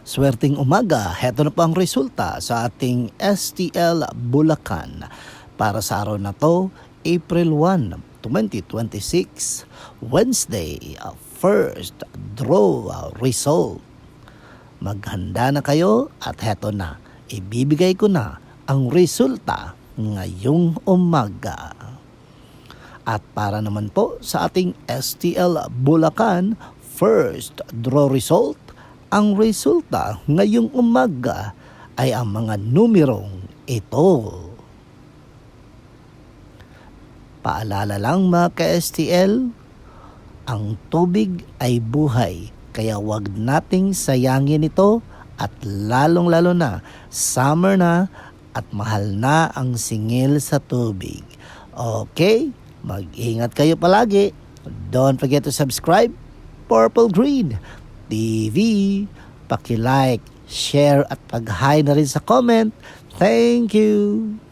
Swerteng umaga, heto na po ang resulta sa ating STL Bulacan. Para sa araw na to, April 1, 2026, Wednesday, first draw result. Maghanda na kayo at heto na, ibibigay ko na ang resulta ngayong umaga. At para naman po sa ating STL Bulacan, first draw result, ang resulta ngayong umaga ay ang mga numerong ito. Paalala lang mga ka-STL, ang tubig ay buhay, kaya wag nating sayangin ito at lalong-lalo na summer na at mahal na ang singil sa tubig. Okay? Mag-ingat kayo palagi. Don't forget to subscribe, Purple Green TV. Paki-like, share at pag-hi na rin sa comment. Thank you!